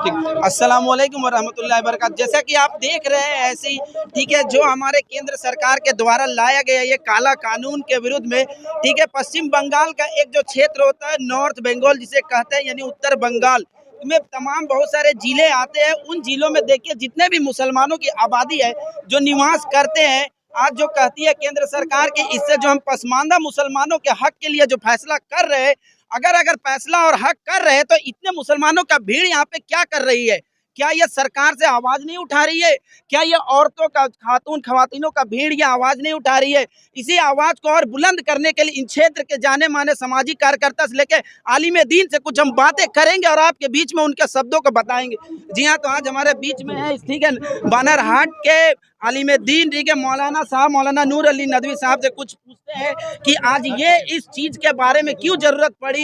ठीक। अस्सलाम वालेकुम वरहमतुल्लाहि वबरकातुहू। जैसा कि आप देख रहे हैं ऐसे ही ठीक है, जो हमारे केंद्र सरकार के द्वारा लाया गया ये काला कानून के विरुद्ध में ठीक है, पश्चिम बंगाल का एक जो क्षेत्र होता है नॉर्थ बंगाल जिसे कहते हैं, यानी उत्तर बंगाल में तमाम बहुत सारे जिले आते हैं। उन जिलों में देखिए जितने भी मुसलमानों की आबादी है जो निवास करते हैं, आज जो कहती है केंद्र सरकार की इससे जो हम पसमानदा मुसलमानों के हक के लिए जो फैसला कर रहे हैं, अगर फैसला और हक कर रहे हैं तो इतने मुसलमानों का भीड़ यहाँ पे क्या कर रही है? क्या ये सरकार से आवाज नहीं उठा रही है? क्या ये औरतों का खवातीनों का भीड़ ये आवाज नहीं उठा रही है? इसी आवाज को और बुलंद करने के लिए इन क्षेत्र के जाने माने सामाजिक कार्यकर्ता से लेकर आलिम दीन से कुछ हम बातें करेंगे और आपके बीच में उनके शब्दों को बताएंगे। जी हाँ, तो आज हमारे बीच में है ठीक है बानरहाट के आलिम दीन ठीक है मौलाना साहब, मौलाना नूर अली नदवी साहब से कुछ पूछते हैं कि आज ये इस चीज के बारे में क्यों जरूरत पड़ी,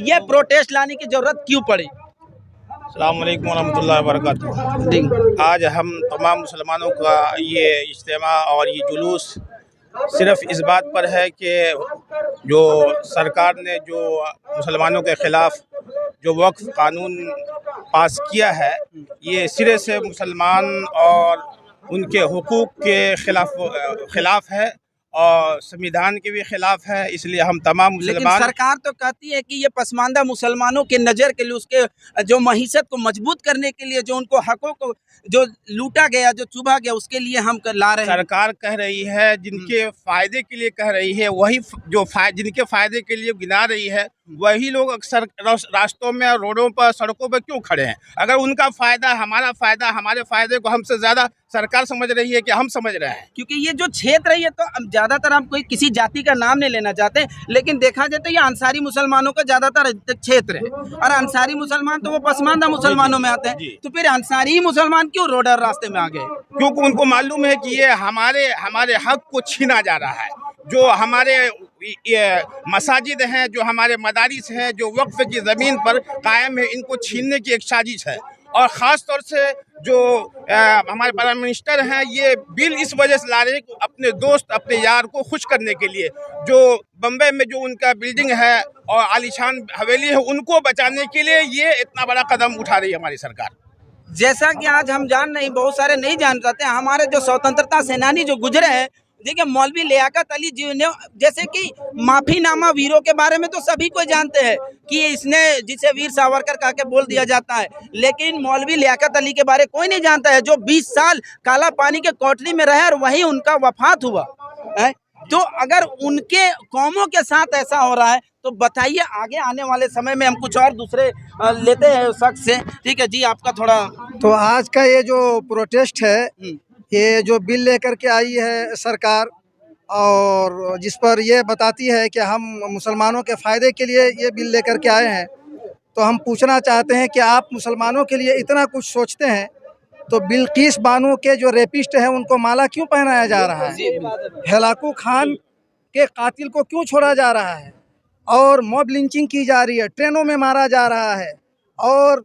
ये प्रोटेस्ट लाने की जरूरत क्यों पड़ी। अस्सलाम वालेकुम वरहमतुल्लाहि वबरकातुहू। आज हम तमाम मुसलमानों का ये इज्तिमा और ये जुलूस सिर्फ इस बात पर है कि जो सरकार ने जो मुसलमानों के ख़िलाफ़ जो वक्फ कानून पास किया है, ये सिरे से मुसलमान और उनके हुकूक के खिलाफ है और संविधान के भी खिलाफ है। इसलिए हम तमाम मुसलमान, लेकिन सरकार तो कहती है कि ये पसमानदा मुसलमानों के नज़र के लिए, उसके जो महीसत को मजबूत करने के लिए, जो उनको हकों को जो लूटा गया, जो चुभा गया, उसके लिए हम ला रहे हैं। सरकार कह रही है जिनके फ़ायदे के लिए कह रही है, वही जो जिनके फ़ायदे के लिए गिना रही है वही लोग अक्सर रास्तों में, रोडों पर, सड़कों पर क्यों खड़े हैं? अगर उनका फ़ायदा, हमारे फ़ायदे को हमसे ज़्यादा सरकार समझ रही है कि हम समझ रहे हैं। क्योंकि ये जो क्षेत्र है ये तो ज़्यादातर हम कोई किसी जाति का नाम नहीं लेना चाहते, लेकिन देखा जाए तो ये अंसारी मुसलमानों का ज़्यादातर क्षेत्र है और अंसारी मुसलमान तो वो पसमानदा मुसलमानों में आते हैं। तो फिर अंसारी मुसलमान क्यों रोड और रास्ते में आ गए? क्योंकि उनको मालूम है कि ये हमारे हक को छीना जा रहा है। जो हमारे ये मसाजिद हैं, जो हमारे मदारिस हैं, जो वक्फ की ज़मीन पर कायम है, इनको छीनने की एक साजिश है। और ख़ास तौर से जो हमारे प्राइम मिनिस्टर हैं, ये बिल इस वजह से ला रहे हैं कि अपने दोस्त, अपने यार को खुश करने के लिए, जो बम्बई में जो उनका बिल्डिंग है और आलीशान हवेली है, उनको बचाने के लिए ये इतना बड़ा कदम उठा रही है हमारी सरकार। जैसा कि आज हम बहुत सारे नहीं जान पाते, हमारे जो स्वतंत्रता सेनानी जो गुजरे हैं, देखिए मौलवी लियाकत अली जी ने, जैसे कि माफीनामा वीरों के बारे में तो सभी को जानते हैं कि इसने, जिसे वीर सावरकर कह के बोल दिया जाता है, लेकिन मौलवी लियाकत अली के बारे कोई नहीं जानता है, जो 20 साल काला पानी के कोठरी में रहे और वहीं उनका वफात हुआ है। तो अगर उनके कौमों के साथ ऐसा हो रहा है तो बताइए आगे आने वाले समय में हम कुछ और दूसरे लेते हैं शख्स से। ठीक है जी, आपका थोड़ा। तो आज का ये जो प्रोटेस्ट है, ये जो बिल लेकर के आई है सरकार, और जिस पर ये बताती है कि हम मुसलमानों के फ़ायदे के लिए ये बिल लेकर के आए हैं, तो हम पूछना चाहते हैं कि आप मुसलमानों के लिए इतना कुछ सोचते हैं तो बिल्किस बानो के जो रेपिस्ट हैं उनको माला क्यों पहनाया जा रहा है? हेलाकू खान के कातिल को क्यों छोड़ा जा रहा है? और मॉब लिंचिंग की जा रही है, ट्रेनों में मारा जा रहा है, और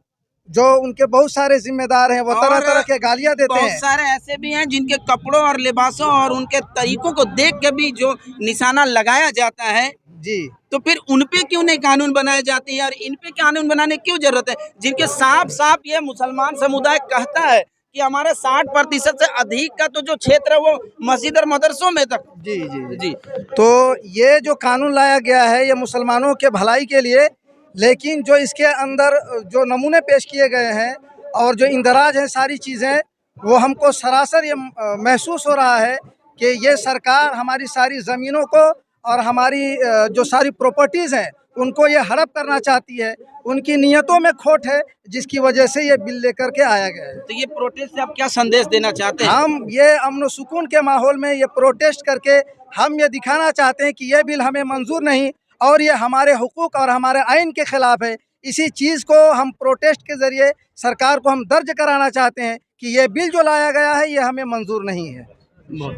जो उनके बहुत सारे जिम्मेदार हैं वो तरह तरह के गालियां देते हैं। बहुत सारे ऐसे भी हैं जिनके कपड़ों और लिबासों और उनके तरीकों को देख के भी जो निशाना लगाया जाता है जी, तो फिर उन पे क्यों नहीं कानून बनाए जाते हैं और इन पे कानून बनाने की क्यों जरूरत है? जिनके साफ ये मुसलमान समुदाय कहता है कि हमारे 60% से अधिक का तो जो क्षेत्र है वो मस्जिद और मदरसों में तक। जी जी जी। तो ये जो कानून लाया गया है ये मुसलमानों के भलाई के लिए, लेकिन जो इसके अंदर जो नमूने पेश किए गए हैं और जो इंदराज हैं सारी चीज़ें, वो हमको सरासर ये महसूस हो रहा है कि ये सरकार हमारी सारी ज़मीनों को और हमारी जो सारी प्रॉपर्टीज़ हैं उनको ये हड़प करना चाहती है। उनकी नीयतों में खोट है, जिसकी वजह से ये बिल लेकर के आया गया है। तो ये प्रोटेस्ट से आप क्या संदेश देना चाहते हैं? हम ये अमन सुकून के माहौल में ये प्रोटेस्ट करके हम ये दिखाना चाहते हैं कि ये बिल हमें मंजूर नहीं और ये हमारे हुकूक और हमारे आइन के खिलाफ है। इसी चीज़ को हम प्रोटेस्ट के ज़रिए सरकार को हम दर्ज कराना चाहते हैं कि ये बिल जो लाया गया है ये हमें मंजूर नहीं है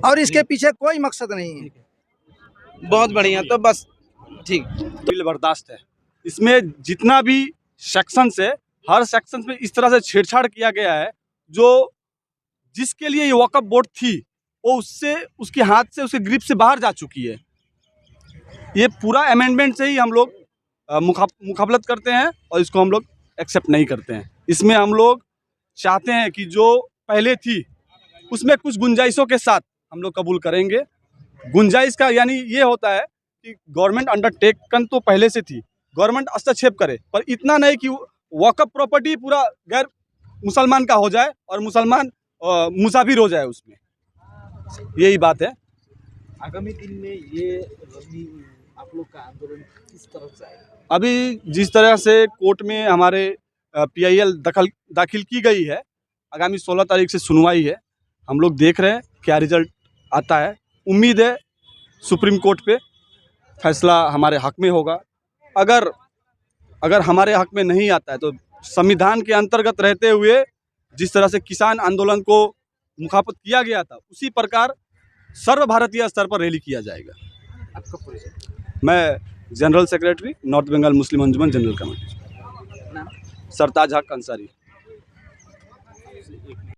और इसके पीछे कोई मकसद नहीं है। बहुत बढ़िया, तो बस ठीक। बिल बर्दाश्त है। इसमें जितना भी सेक्शन है, हर सेक्शन में इस तरह से छेड़छाड़ किया गया है जो जिसके लिए ये वक्फ बोर्ड थी वो उसके हाथ से, उसके ग्रिप से बाहर जा चुकी है। ये पूरा अमेंडमेंट से ही हम लोग मुकाबलत करते हैं और इसको हम लोग एक्सेप्ट नहीं करते हैं। इसमें हम लोग चाहते हैं कि जो पहले थी उसमें कुछ गुंजाइशों के साथ हम लोग कबूल करेंगे। गुंजाइश का यानी ये होता है कि गवर्नमेंट अंडरटेकन तो पहले से थी, गवर्नमेंट हस्तक्षेप करे, पर इतना नहीं कि वक्फ प्रॉपर्टी पूरा गैर मुसलमान का हो जाए और मुसलमान मुसाफिर हो जाए उसमें, यही बात है। आगामी दिन में ये आप लोग का आंदोलन किस तरह से आएगा? अभी जिस तरह से कोर्ट में हमारे PIL दाखिल की गई है, आगामी 16 तारीख से सुनवाई है। हम लोग देख रहे हैं क्या रिजल्ट आता है। उम्मीद है सुप्रीम कोर्ट पे फैसला हमारे हक में होगा। अगर हमारे हक में नहीं आता है तो संविधान के अंतर्गत रहते हुए जिस तरह से किसान आंदोलन को मुखाफत किया गया था, उसी प्रकार सर्वभारतीय स्तर पर रैली किया जाएगा। आपका परिचय? मैं जनरल सेक्रेटरी नॉर्थ बंगाल मुस्लिम अंजुमन जनरल कमेटी, नाम? सरताज हक अंसारी।